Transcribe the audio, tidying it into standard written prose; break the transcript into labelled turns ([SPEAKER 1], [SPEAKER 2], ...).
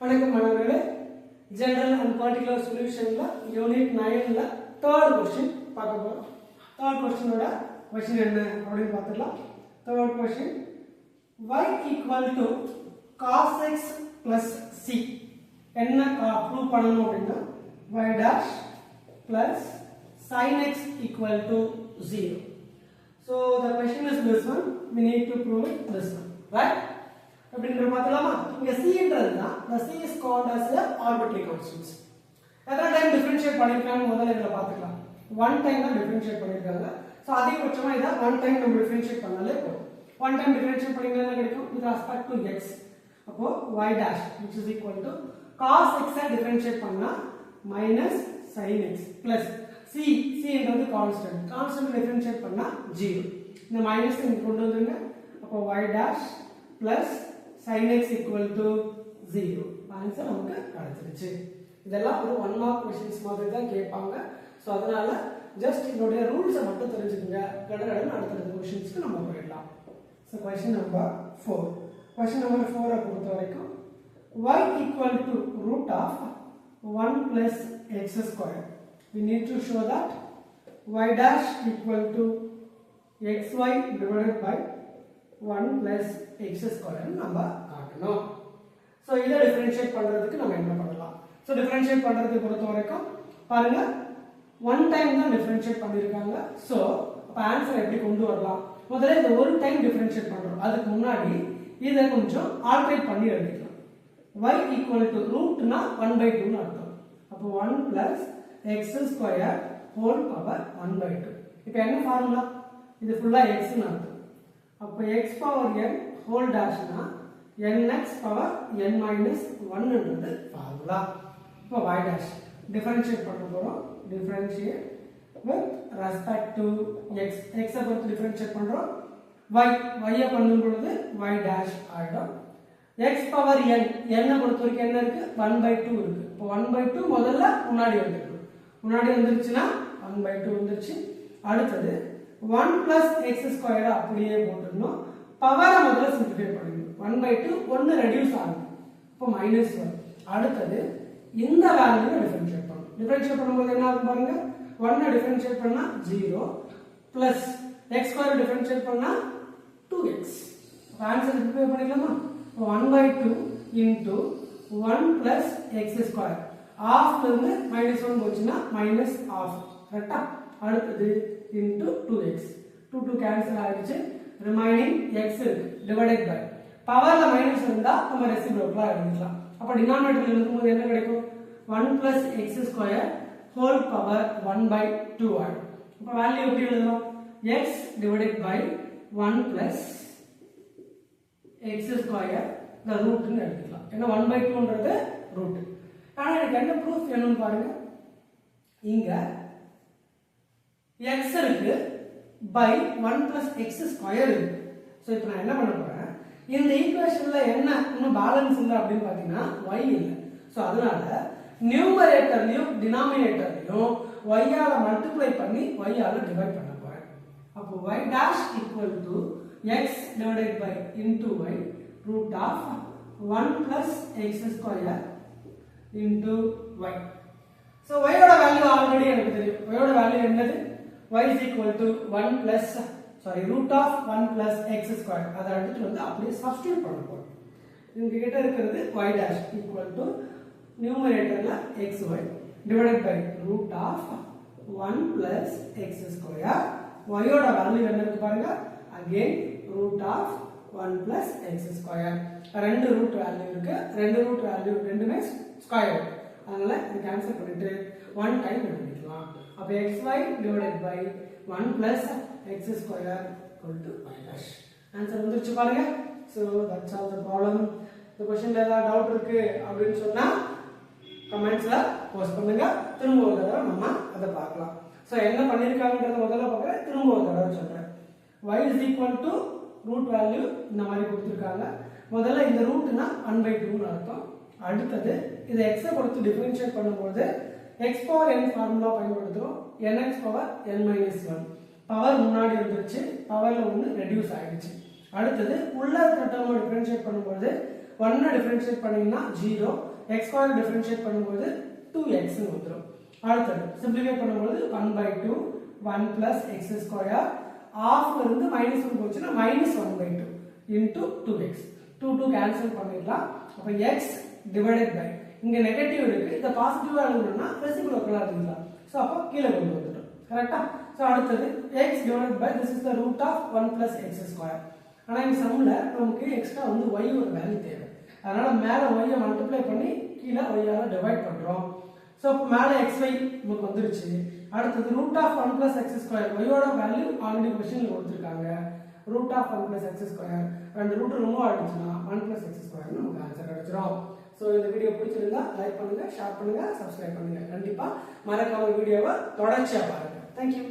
[SPEAKER 1] வணக்கம் மாணவர்களே, general and particular சொல்யூஷன்ல யூனிட் 9ல தேர்ட் क्वेश्चन பார்க்க போறோம். தேர்ட் क्वेश्चनோட क्वेश्चन என்ன அப்படினு பார்த்துடலாம். Third question y = cos x plus c என்ன ப்ரூவ் பண்ணனும் அப்படினா y dash plus sin x equal to 0. So the question is this one, we need to prove this one, right? அப்படிங்கற பார்த்தலாமா. இங்க c ன்றதுதான், the c is called as a arbitrary constant. எத்தனை time differentiate பண்ணிருக்காங்க முதல்ல இதல பார்த்துக்கலாம். one time தான் differentiate பண்ணிருக்காங்க. So அதிகபட்சமா இத one time நம்ம டிஃபரன்ஷியேட் பண்ணாலே போதும். one time டிஃபரன்ஷியேட் பண்ணீங்கன்னா என்ன கிடைக்கும்? with respect to x. அப்போ y dash which is equal to cos x I differentiate பண்ணா minus sin x plus c ன்றது கான்ஸ்டன்ட் டிஃபரன்ஷியேட் பண்ணா 0. இந்த மைனஸ் இங்க கொண்டு வந்துருங்க. அப்போ y dash plus sin x equal to 0. Answer நமக்கு கிடைச்சிருச்சு. இதெல்லாம் ஒரு 1 மார்க் क्वेश्चंस மாதிரி தான் கேட்பாங்க. சோ அதனால ஜஸ்ட் இதோட ரூல்ஸ் மட்டும் தெரிஞ்சுக்கங்க. கடகடன்னு அடுத்த क्वेश्चंसக்கு நம்ம போயிடலாம். So question number 4. Question number 4 பொறுத்த வரைக்கும் y equal to root of 1 plus x square. We need to show that y dash equal to xy divided by 1 plus x square நம்ம காட்டணும். சோ இத டிஃபரன்ஷியேட் பண்றதுக்கு நம்ம என்ன பண்ணலாம்? சோ டிஃபரன்ஷியேட் பண்றதுக்கு பொறுத்த வரைக்கும் பாருங்க one time தான் டிஃபரன்ஷியேட் பண்ணிருக்காங்க. சோ அப்ப ஆன்சர் எப்படி கொண்டு வரலாம்? முதல்ல இந்த ஒரு டைம் டிஃபரன்ஷியேட் பண்றோம். அதுக்கு முன்னாடி இத கொஞ்சம் ஆல்டரேட் பண்ணி எழுதிக்கலாம். y equal to root னா 1/2 னு அர்த்தம். அப்போ 1 plus x square whole power 1/2. இப்போ என்ன ஃபார்முலா? இது ஃபுல்லா x னு அர்த்தம். அப்போ x power n whole dash னா nx power n minus 1 ன்றது ஃபார்முலா. இப்போ y dash டிஃபரன்ஷியேட் பண்ண போறோம். Differentiate with respect to x. x ஐ பொறுத்து டிஃபரன்ஷியேட் பண்றோம். y ஐ பண்ணும் பொழுது y dash ஆயிடும். x power n n பொறுத்த வரைக்கும் என்ன இருக்கு? 1/2 இருக்கு. இப்போ 1/2 முதல்ல முன்னாடி வந்துருக்கு. முன்னாடி வந்துருச்சுனா 1/2 வந்துருச்சு. அடுத்து 1 plus x square அப்படியே போட்டுறணும். பவரை முதல்ல சிம்பிளிஃபை பண்ணிடணும். 1/2 1 ரெடியூஸ் ஆகும். இப்போ -1. அடுத்து இந்த வேல்யூவை டிஃபரன்ஷியேட் பண்ணனும். டிஃபரன்ஷியேட் பண்ணும்போது என்ன ஆகும் பாருங்க. 1 டிஃபரன்ஷியேட் பண்ணா 0 plus x square டிஃபரன்ஷியேட் பண்ணா 2x. அப்ப ஆன்சர் சிம்பிளிஃபை பண்ணிடலாமா? 1/2 into 1 plus x square. half ல இருந்து -1 போச்சுனா -half. கரெக்ட்டா? அடுத்து into 2x. 2 கேன்சல் ஆயிடுச்சு. ரிமைனிங் x divided by பவர்ல மைனஸ் இருந்தா நம்ம ரெசிப்ரோக்கலா எழுதிக்கலாம். அப்ப டினாமினேட்டர்ல இருக்கும்போது என்ன கிடைக்கும்? 1 plus x square whole power 1/2 ஆகும். அப்ப வேல்யூ எப்படி எழுதலாம்? x divided by 1 plus x square the root னு எடுத்துக்கலாம். ஏன்னா 1/2 ன்றது ரூட். ஆனா எனக்கு என்ன ப்ரூஃப் வேணும்னு பாருங்க. இங்க x இருக்கு by 1 plus x square இருக்கு. சோ இப்போ நான் என்ன பண்ண போறேன்? இந்த ஈக்குவேஷன்ல என்ன இன்னும் பேலன்ஸ் இல்ல அப்படினு பாத்தீங்கன்னா y இல்ல. சோ அதனால நியூமரேட்டர்லயும் டினாமினேட்டர்லயும் y ஆல மல்டிப்ளை பண்ணி y ஆல டிவைட் பண்ண போறேன். அப்போ y dash equal to x divided by into y root of 1 plus x square into y. So y ஓட வேல்யூ ஆல்ரெடி எனக்கு தெரியும். y ஓட வேல்யூ என்னது? y is equal to 1 plus root of 1 plus x square. அத எடுத்து வந்து அப்படியே substitute பண்ண போறோம். இங்க கிட்ட இருக்குது y dash equal to நியூமரேட்டர்ல xy divided by root of 1 plus x square. y ஓட வேல்யூ என்ன இருக்கு பாருங்க. again root of 1 plus x square. ரெண்டு ரூட் வேல்யூ இருக்கு. ரெண்டு ரூட் வேல்யூ ரெண்டுமே ஸ்கொயர். அதனால இது கேன்சல் பண்ணிட்டு 1 டைம் எழுதிக்கலாம். அப்ப xy divided by 1 plus x square equal to y dash. Answer வந்துருச்சு பாருங்க. So that's all the problem. இந்த क्वेश्चनல ஏதாவது டவுட் இருக்கு அப்படினு சொன்னா கமெண்ட்ஸ்ல போஸ்ட் பண்ணுங்க. திரும்ப ஒரு தடவை நம்ம அத பார்க்கலாம். சோ என்ன பண்ணிருக்காங்கன்றத முதல்ல பார்க்கறேன். திரும்ப ஒரு தடவை சொல்றேன். y is equal to root value இந்த மாதிரி கொடுத்திருக்காங்க. முதல்ல இந்த ரூட்னா 1/2 னு அர்த்தம். அடுத்து இத x ஐ பொறுத்து டிஃபரன்ஷியேட் பண்ணும்போது x power n ஃபார்முலா பயன்படுத்துறோம். nx power n minus 1. Power முன்னாடி வந்துருச்சு. பவர்ல 1 ரெடியூஸ் ஆயிடுச்சு. அடுத்து உள்ள இருக்க டேர்மை டிஃபரன்ஷியேட் பண்ணும்போது 1 டிஃபரன்ஷியேட் பண்ணீங்கன்னா 0, x ஸ்கொயர் டிஃபரன்ஷியேட் பண்ணும்போது 2x னு வந்துரும். அடுத்து சிம்பிளிஃபை பண்ணும்போது 1/2 1 plus x ஸ்கொயர் ஆஃப்ல இருந்து -1 போச்சுனா -1/2 into 2x 2 கேன்சல் பண்ணிடலாம். அப்ப x divided by இங்க நெகட்டிவ் இருக்கு, இத பாசிட்டிவா எழுதணும்னா ரெசிப்ரோக்கலா எழுதலாம். சோ அப்ப கீழ கொண்டு வந்துட்டோம். கரெக்ட்டா? சோ அடுத்து x divided by this is the root of 1 plus x square. ஆனா இந்த சம்ல நமக்கு எக்ஸ்ட்ரா வந்து y ஒரு வேல்யூ தேவை. அதனால மேல y ஐ மல்டிப்ளை பண்ணி கீழ y ஆல டிவைட் பண்றோம். சோ மேல xy நமக்கு வந்துருச்சு. அடுத்து root of 1 plus x square y ஓட வேல்யூ ஆல்ரெடி क्वेश्चनல கொடுத்திருக்காங்க. root of 1 plus x square and root ரிமூவ் ஆயிடுச்சுனா 1 plus x square நமக்கு ஆன்சர் கிடைச்சிரும். சோ இந்த வீடியோ பிடிச்சிருந்தா லைக் பண்ணுங்க, ஷேர் பண்ணுங்க, சப்ஸ்கிரைப் பண்ணுங்க. கண்டிப்பா மறக்காம வீடியோவை தொடர்ச்சியா பாருங்க. Thank you.